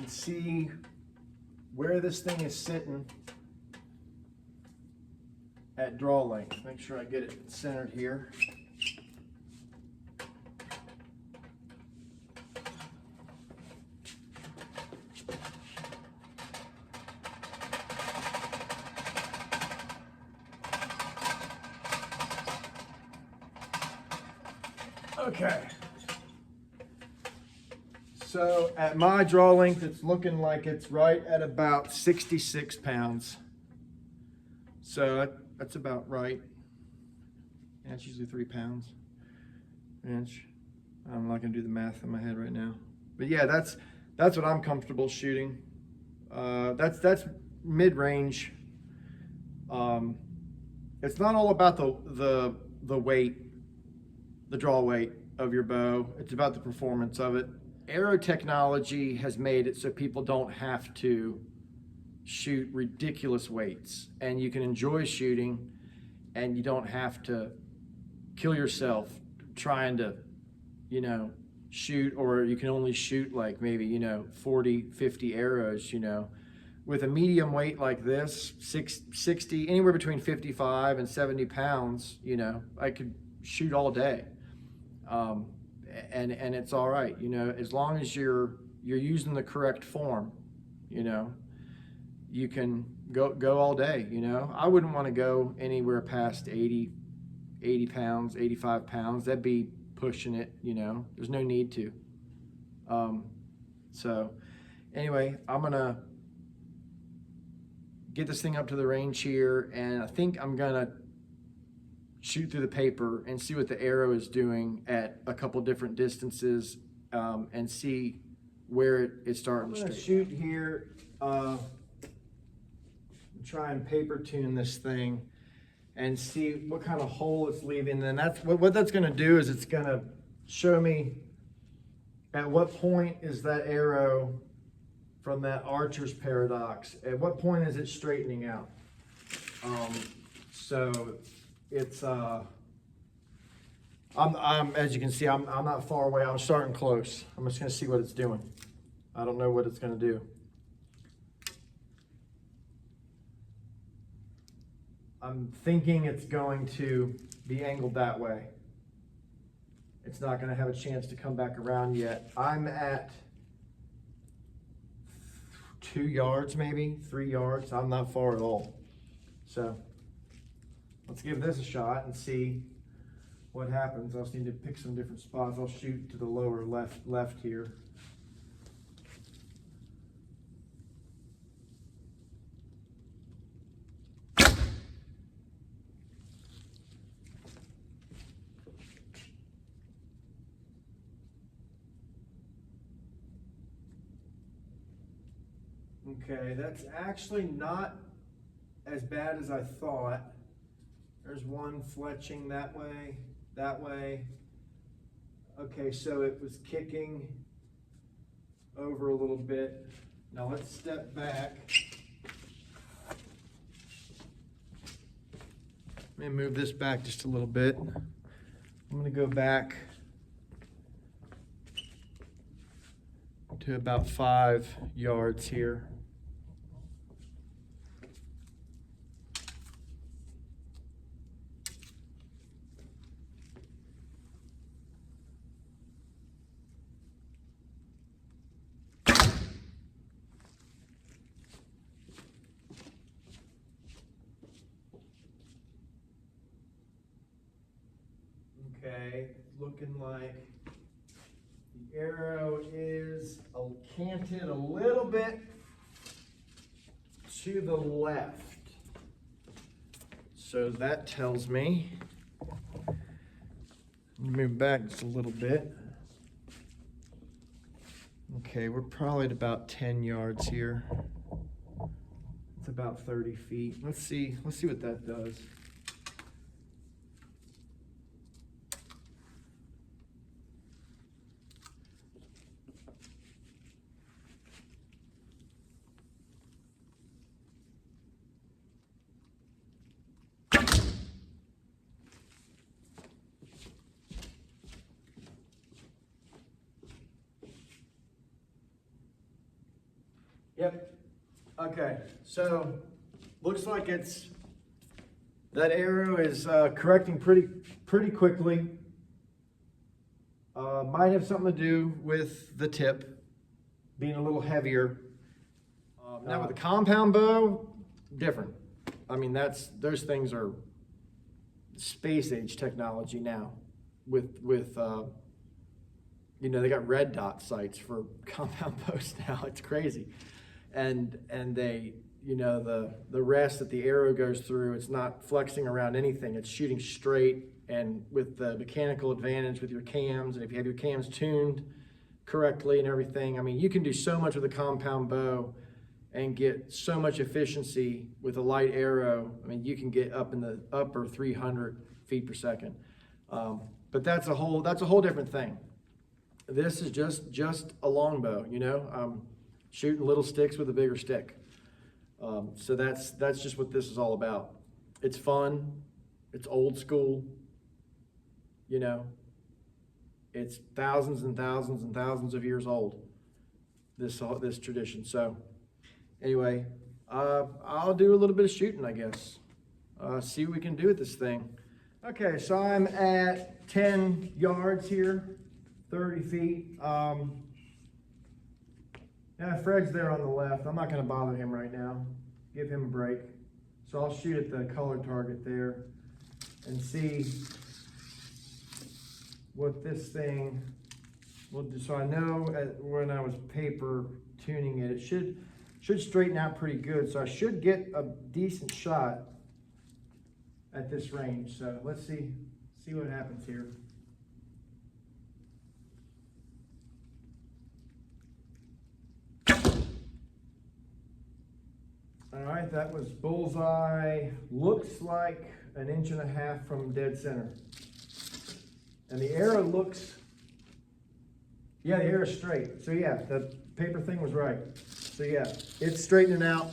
can see where this thing is sitting at draw length. Make sure I get it centered here. Okay. So at my draw length, it's looking like it's right at about 66 pounds. So that's about right. That's usually 3 pounds an inch. I'm not gonna do the math in my head right now. But yeah, that's what I'm comfortable shooting. That's mid-range. It's not all about the weight, the draw weight of your bow. It's about the performance of it. Arrow technology has made it so people don't have to shoot ridiculous weights, and you can enjoy shooting, and you don't have to kill yourself trying to, you know, shoot, or you can only shoot like maybe, you know, 40, 50 arrows, you know. With a medium weight like this, 60, anywhere between 55 and 70 pounds, you know, I could shoot all day. And it's all right, you know, as long as you're using the correct form, you know, you can go all day, you know. I wouldn't want to go anywhere past 80 pounds, 85 pounds. That'd be pushing it, you know. There's no need to. So anyway, I'm gonna get this thing up to the range here, and I think I'm gonna shoot through the paper and see what the arrow is doing at a couple different distances, and see where it's starting to straight. Shoot here, try and paper tune this thing and see what kind of hole it's leaving. And that's what that's going to do, is it's going to show me at what point is that arrow from that archer's paradox, at what point is it straightening out. So it's I'm as you can see, I'm not far away. I'm starting close. I'm just going to see what it's doing. I don't know what it's going to do. I'm thinking it's going to be angled that way. It's not going to have a chance to come back around yet. I'm at 2 yards, maybe 3 yards. I'm not far at all. So let's give this a shot and see what happens. I just need to pick some different spots. I'll shoot to the lower left here. Okay, that's actually not as bad as I thought. There's one fletching that way, that way. Okay, so it was kicking over a little bit. Now let's step back. Let me move this back just a little bit. I'm going to go back to about 5 yards here. Okay, looking like the arrow is canted a little bit to the left. So that tells me, move back just a little bit. Okay, we're probably at about 10 yards here. It's about 30 feet. Let's see what that does. Yep. Okay, so looks like that arrow is correcting pretty quickly. Might have something to do with the tip being a little heavier. Now with the compound bow, different. I mean, those things are space age technology now. With you know, they got red dot sights for compound bows now. It's crazy, and they, you know, the rest that the arrow goes through, it's not flexing around anything. It's shooting straight, and with the mechanical advantage with your cams, and if you have your cams tuned correctly and everything, I mean, you can do so much with a compound bow and get so much efficiency with a light arrow. I mean, you can get up in the upper 300 feet per second. But that's a whole different thing. This is just a longbow, you know, shooting little sticks with a bigger stick. So that's just what this is all about. It's fun. It's old school. You know, it's thousands and thousands and thousands of years old, this tradition. So anyway, I'll do a little bit of shooting, I guess. See what we can do with this thing. Okay, so I'm at 10 yards here, 30 feet. Yeah, Fred's there on the left. I'm not going to bother him right now. Give him a break. So I'll shoot at the colored target there and see what this thing will do. So I know when I was paper tuning it, it should straighten out pretty good. So I should get a decent shot at this range. So let's see what happens here. All right, that was bullseye. Looks like 1.5 inches from dead center. And the arrow looks, yeah, the arrow's straight. So yeah, the paper thing was right. So yeah, it's straightening out.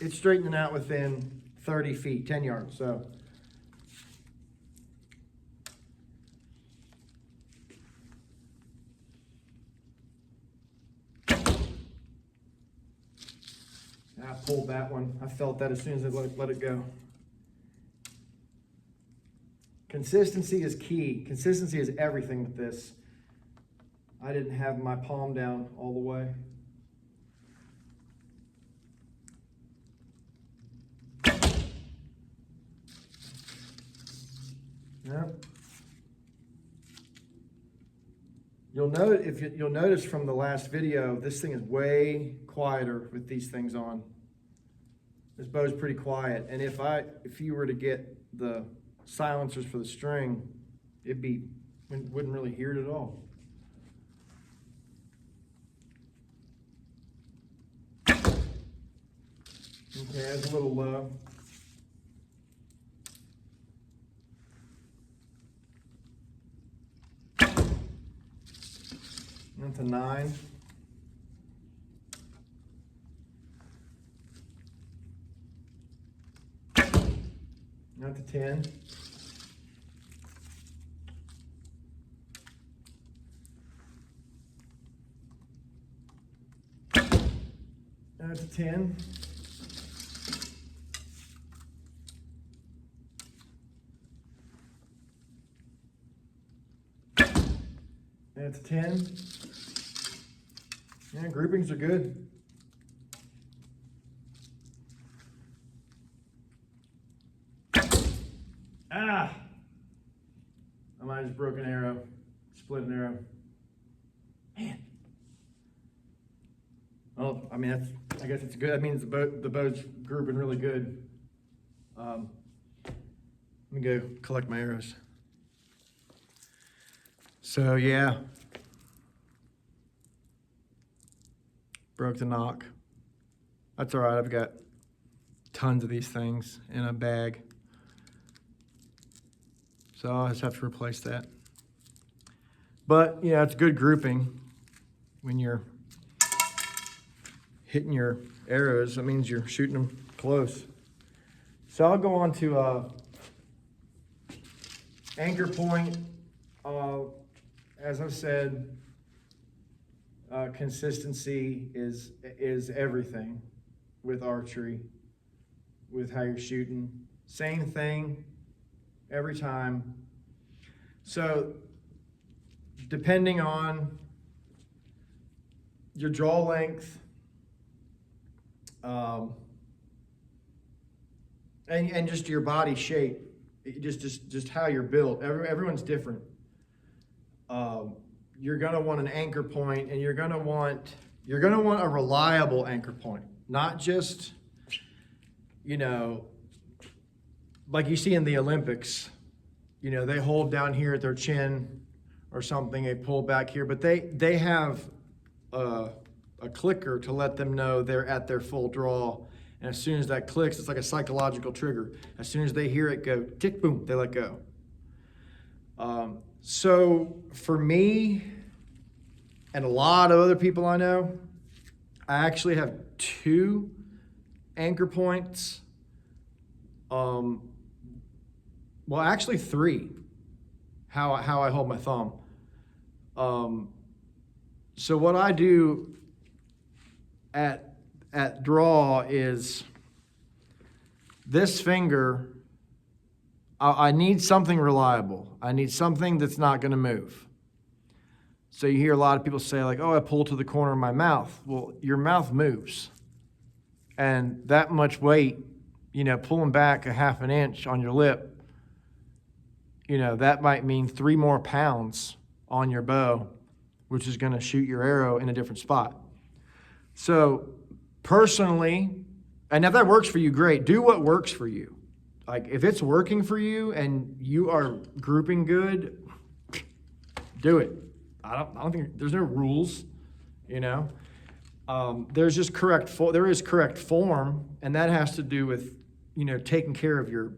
It's straightening out within 30 feet, 10 yards. So I pulled that one. I felt that as soon as I let it go. Consistency is key. Consistency is everything with this. I didn't have my palm down all the way. Yep. You'll notice from the last video, this thing is way quieter with these things on. This bow's pretty quiet, and if you were to get the silencers for the string, wouldn't really hear it at all. Okay, that's a little low. Into 9. Not to 10. Not to 10. That's 10. Yeah, groupings are good. Ah! I might have just broke an arrow, split an arrow. Man. Well, I mean, I guess it's good. That means the bow's grouping really good. Let me go collect my arrows. So yeah, broke the knock. That's all right. I've got tons of these things in a bag, so I'll just have to replace that. But yeah, it's good grouping when you're hitting your arrows. That means you're shooting them close. So I'll go on to anchor point. As I said, Consistency is everything with archery, with how you're shooting. Same thing every time. So depending on your draw length, and just your body shape, just how you're built. Everyone's different. You're gonna want an anchor point, and you're gonna want a reliable anchor point, not just, like you see in the Olympics. They hold down here at their chin or something. They pull back here, but they have a clicker to let them know they're at their full draw. And as soon as that clicks, it's like a psychological trigger. As soon as they hear it go tick, boom, they let go. So for me and a lot of other people I know, I actually have 2 anchor points. Well, actually 3. How I hold my thumb. So what I do at draw is this finger. I need something reliable. I need something that's not going to move. So you hear a lot of people say, like, oh, I pull to the corner of my mouth. Well, your mouth moves. And that much weight, pulling back a half an inch on your lip, that might mean 3 more pounds on your bow, which is going to shoot your arrow in a different spot. So personally, and if that works for you, great. Do what works for you. Like, if it's working for you and you are grouping good, do it. I don't think there's no rules, There's just there is correct form, and that has to do with, taking care of your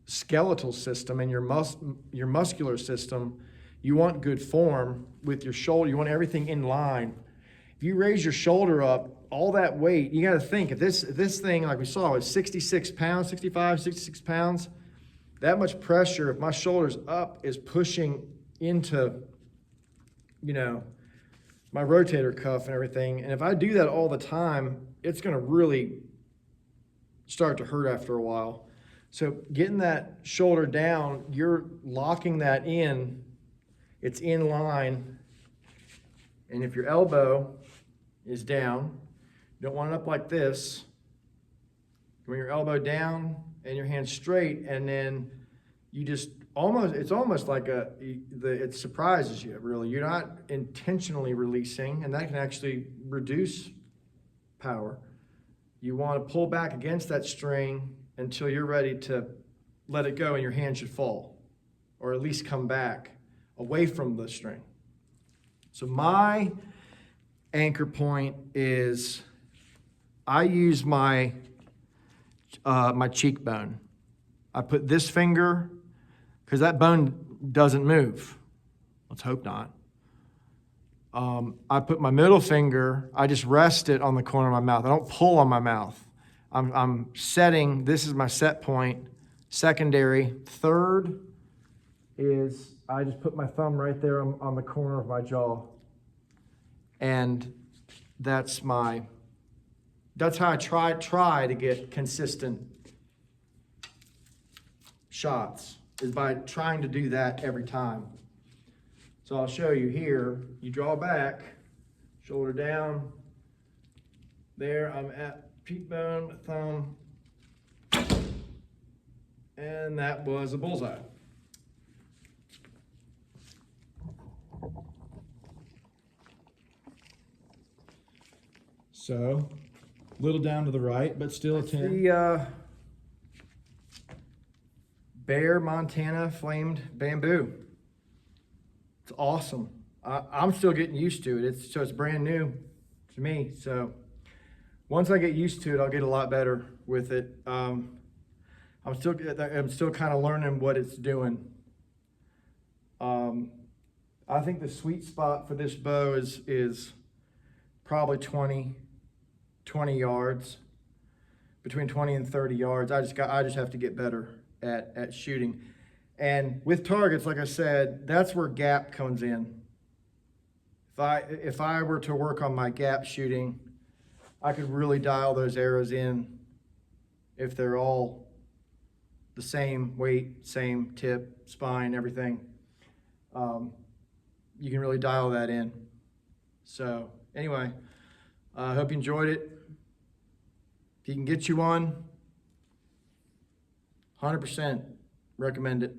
skeletal system and your muscular system. You want good form with your shoulder. You want everything in line. If you raise your shoulder up, all that weight, you got to think, if this thing, like we saw, is 65, 66 pounds, that much pressure, if my shoulder's up, is pushing into, my rotator cuff and everything. And if I do that all the time, it's going to really start to hurt after a while. So getting that shoulder down, you're locking that in, it's in line. And if your elbow is down, you don't want it up like this. You want your elbow down and your hand straight, and then you just it's almost like it surprises you, really. You're not intentionally releasing, and that can actually reduce power. You want to pull back against that string until you're ready to let it go, and your hand should fall, or at least come back away from the string. So my anchor point is, I use my cheekbone. I put this finger, because that bone doesn't move. Let's hope not. I put my middle finger, I just rest it on the corner of my mouth. I don't pull on my mouth. I'm setting, this is my set point. Secondary. Third is I just put my thumb right there on the corner of my jaw. And that's how I try to get consistent shots, is by trying to do that every time. So I'll show you here. You draw back, shoulder down. There, I'm at cheekbone, thumb. And that was a bullseye. So, a little down to the right, but still a 10. The Bear Montana flamed bamboo. It's awesome. I'm still getting used to it. It's brand new to me. So once I get used to it, I'll get a lot better with it. I'm still kind of learning what it's doing. I think the sweet spot for this bow is probably 20 yards, between 20 and 30 yards. I just have to get better at shooting. And with targets, like I said, that's where gap comes in. if I were to work on my gap shooting, I could really dial those arrows in if they're all the same weight, same tip, spine, everything. You can really dial that in. So anyway, I hope you enjoyed it. If you can get you one, 100% recommend it.